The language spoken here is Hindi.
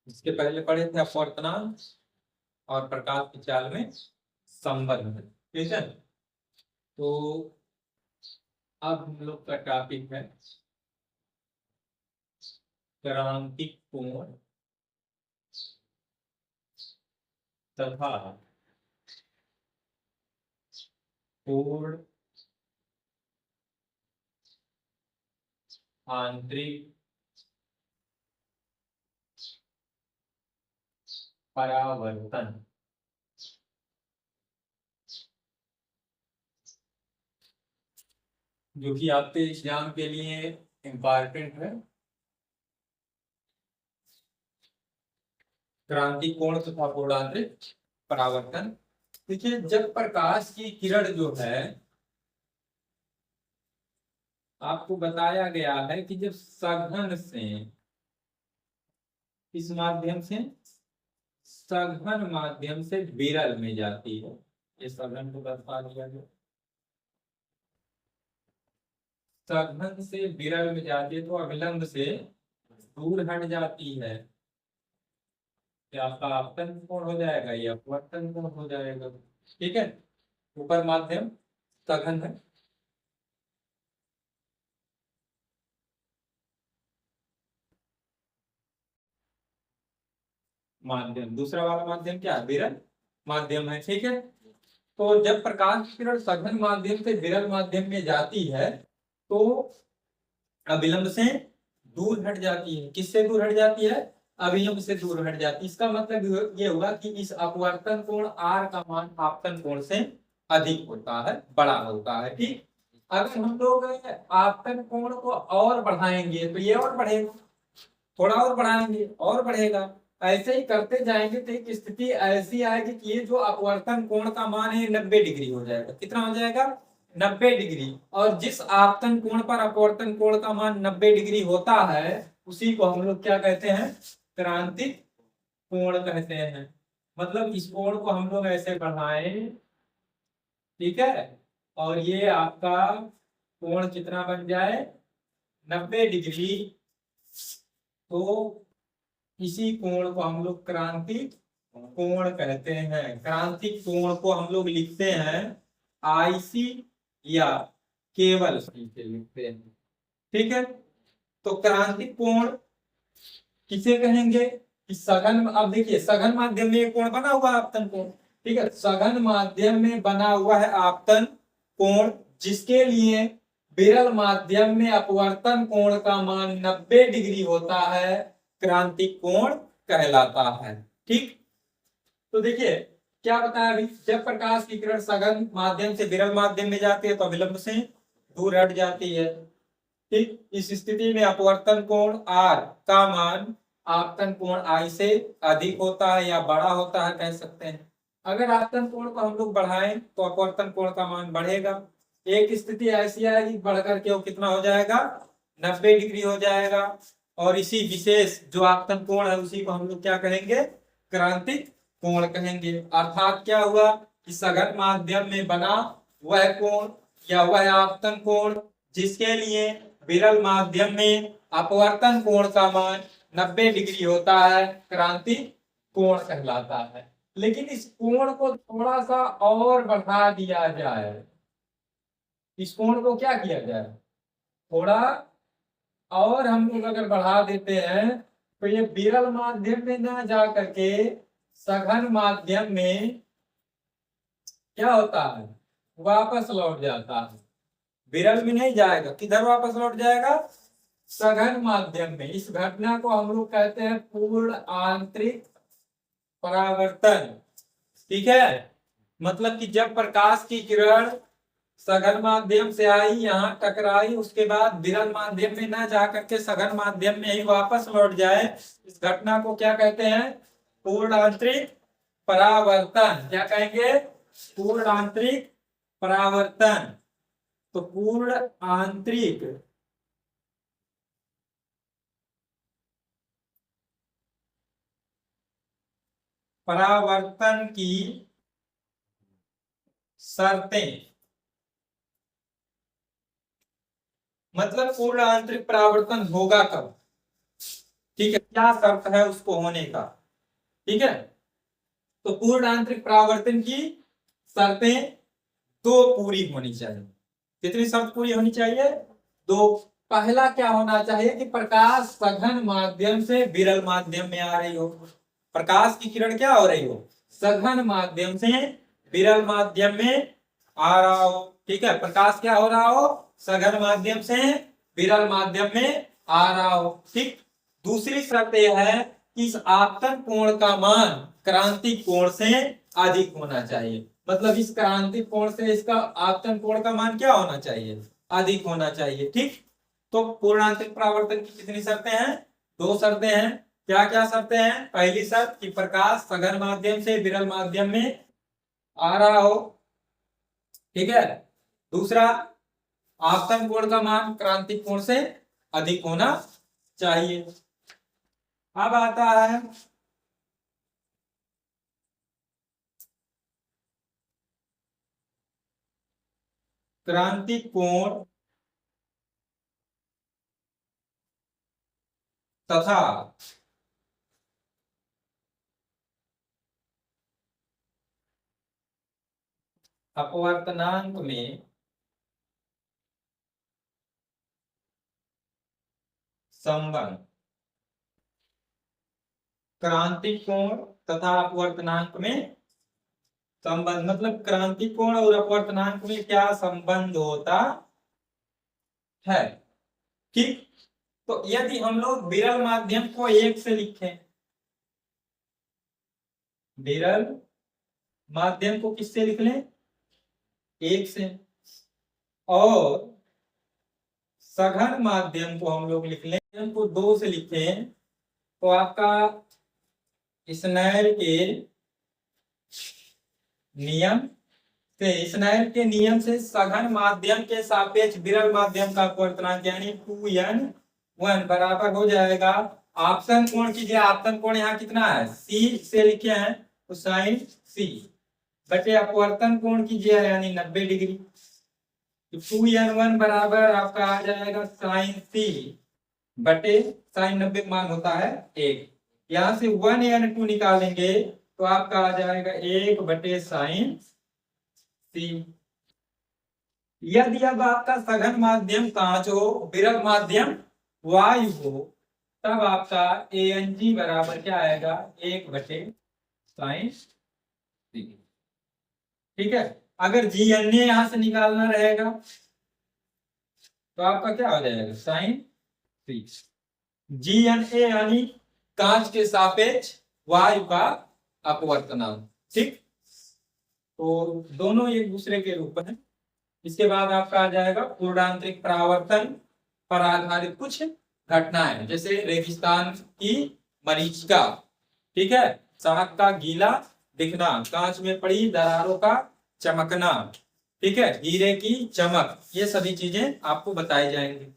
इसके पहले पढ़े थे अपवर्तनांक और प्रकाश की चाल में संबंध। ठीक है, तो अब हम लोग का टॉपिक है क्रांतिक कोण तथा कोण आंतरिक परावर्तन। जो कि आपके एग्जाम के लिए इम्पॉर्टेंट है। क्रांतिक कोण तथा कोणांतरिक परावर्तन। देखिए, जब प्रकाश की किरण जो है, आपको बताया गया है कि जब सघन से, इस माध्यम से, सघन माध्यम से विरल में जाती है, ये सघन को बता दिया गया, सघन से विरल में जाती है तो अविलंब से दूर हट जाती है, क्या आपका आपतन कोण हो जाएगा या अपवर्तन कोण हो जाएगा। ठीक है, ऊपर माध्यम सघन है, माध्यम दूसरा वाला माध्यम क्या है, विरल माध्यम है। ठीक है, तो जब प्रकाश की किरण सघन माध्यम से विरल माध्यम में जाती है तो अविलंब से दूर हट जाती है। किससे दूर हट जाती है, अविलंब से दूर हट जाती है। इसका मतलब ये हुआ कि इस अपवर्तन कोण R का मान आपतन कोण से अधिक होता है, बड़ा होता है। ठीक, अगर हम लोग आपतन कोण को और बढ़ाएंगे तो ये और बढ़ेगा, थोड़ा और बढ़ाएंगे और बढ़ेगा, ऐसे ही करते जाएंगे तो एक स्थिति ऐसी आएगी कि ये जो अपवर्तन कोण का मान है 90 डिग्री हो जाएगा। कितना हो जाएगा, 90 डिग्री। और जिस आपतन कोण पर अपवर्तन कोण का मान 90 डिग्री होता है उसी को हम लोग क्या कहते हैं, क्रांतिक कोण कहते हैं। मतलब इस कोण को हम लोग ऐसे बढ़ाएं, ठीक है, और ये आपका कोण कितना बन जाए, 90 डिग्री। तो इसी कोण को हम लोग क्रांतिक कोण कहते हैं। क्रांतिक कोण को हम लोग लिखते हैं आईसी या केवल सी से लिखते हैं। ठीक है, तो क्रांतिक कोण किसे कहेंगे कि सघन, अब देखिए सघन माध्यम में कोण बना हुआ है आपतन कोण। ठीक है, सघन माध्यम में बना हुआ है आपतन कोण, जिसके लिए विरल माध्यम में अपवर्तन कोण का मान 90 डिग्री होता है, क्रांतिक कोण कहलाता है। ठीक, तो देखिए क्या बताया अभी, जब प्रकाश की किरण सघन माध्यम से विरल माध्यम में जाती है तो अविलंब से दूर हट जाती है। ठीक, इस स्थिति में अपवर्तन कोण R का मान आपतन कोण I से अधिक होता है या बड़ा होता है कह सकते हैं। अगर आपतन कोण को हम लोग बढ़ाएं तो अपवर्तन कोण का मान बढ़ेगा। एक स्थिति ऐसी आएगी बढ़ करके वो कितना हो जाएगा, 90 डिग्री हो जाएगा। और इसी विशेष जो आपतन कोण है उसी को हम लोग क्या कहेंगे, क्रांतिक कोण कहेंगे। अर्थात क्या हुआ कि सघन माध्यम में बना वह कोण या वह आपतन कोण जिसके लिए विरल माध्यम में अपवर्तन कोण का मान 90 डिग्री होता है, क्रांतिक कोण कहलाता है। लेकिन इस कोण को थोड़ा सा और बढ़ा दिया जाए, इस कोण को क्या किया जाए, थोड़ा और हम लोग अगर बढ़ा देते हैं तो ये विरल माध्यम में ना जा करके सघन माध्यम में क्या होता है, वापस लौट जाता है। विरल में नहीं जाएगा, किधर वापस लौट जाएगा, सघन माध्यम में। इस घटना को हम लोग कहते हैं पूर्ण आंतरिक परावर्तन। ठीक है, मतलब कि जब प्रकाश की किरण सघन माध्यम से आई, यहां टकराई, उसके बाद विरल माध्यम में ना जा करके सघन माध्यम में ही वापस लौट जाए, इस घटना को क्या कहते हैं, पूर्ण आंतरिक परावर्तन। क्या कहेंगे, पूर्ण आंतरिक परावर्तन। तो पूर्ण आंतरिक परावर्तन की शर्तें, मतलब पूर्ण आंतरिक परावर्तन होगा कब, ठीक है, क्या शर्त है उसको होने का। ठीक है, तो पूर्ण आंतरिक परावर्तन की शर्तें दो पूरी होनी चाहिए। कितनी शर्त पूरी होनी चाहिए? दो। पहला क्या होना चाहिए कि प्रकाश सघन माध्यम से विरल माध्यम में आ रही हो। प्रकाश की किरण क्या हो रही हो? सघन माध्यम से विरल माध्यम में आ रहा हो। ठीक है, प्रकाश क्या हो रहा हो? सघन माध्यम से विरल माध्यम में आ रहा हो। ठीक। दूसरी शर्त यह है कि इस आपतन कोण का मान क्रांति कोण से अधिक होना चाहिए। मतलब इस क्रांति कोण से इसका आपतन कोण का मान क्या होना चाहिए? अधिक होना चाहिए। ठीक। तो पूर्णांतरिक परावर्तन की कितनी शर्तें हैं? दो शर्तें हैं। क्या क्या शर्तें हैं? पहली शर्त कि प्रकाश सघन माध्यम से विरल माध्यम में आ रहा हो। ठीक है। दूसरा, आपतन कोण का मान क्रांतिक कोण से अधिक होना चाहिए। अब आता है क्रांतिक कोण तथा अपवर्तनांक में संबंध। क्रांतिक कोण तथा अपवर्तनांक में संबंध मतलब क्रांतिक कोण और अपवर्तनांक में क्या संबंध होता है। ठीक। तो यदि हम लोग विरल माध्यम को एक से लिखें, विरल माध्यम को किससे लिख लें? एक से। और सघन माध्यम को हम लोग लिख लें, को दो से लिखें, तो आपका स्नेल के नियम स्नेल के नियम से सघन माध्यम के सापेक्ष विरल माध्यम का अपवर्तनांक यानी 2n1 बराबर हो जाएगा। आपतन कोण कीजिए, आपतन कोण यहाँ कितना है? c से लिखे हैं तो साइन c बटे अपवर्तन कोण कीजिए यानी 90 डिग्री। तो 2n1 बराबर आपका आ जाएगा साइन c बटे साइन 90 मान होता है 1। यहां से 1n2 निकालेंगे तो आपका आ जाएगा 1 बटे साइन c। यदि अब आपका सघन माध्यम कांच हो, विरल माध्यम वायु हो, तब आपका ANG बराबर क्या आएगा? 1 बटे साइन c। ठीक है। अगर GNA यहां से निकालना रहेगा तो आपका क्या हो जाएगा? Sign c। GNA यानी कांच के सापेक्ष वायु का अपवर्तनांक। ठीक। तो दोनों एक दूसरे के रूप में। इसके बाद आपका आ जाएगा पूर्णांतरिक परावर्तन पर आधारित कुछ घटनाएं, जैसे रेगिस्तान की मरीचिका। ठीक है, शाख का गीला दिखना, कांच में पड़ी दरारों का चमकना, ठीक है, हीरे की चमक, ये सभी चीजें आपको बताई जाएंगी।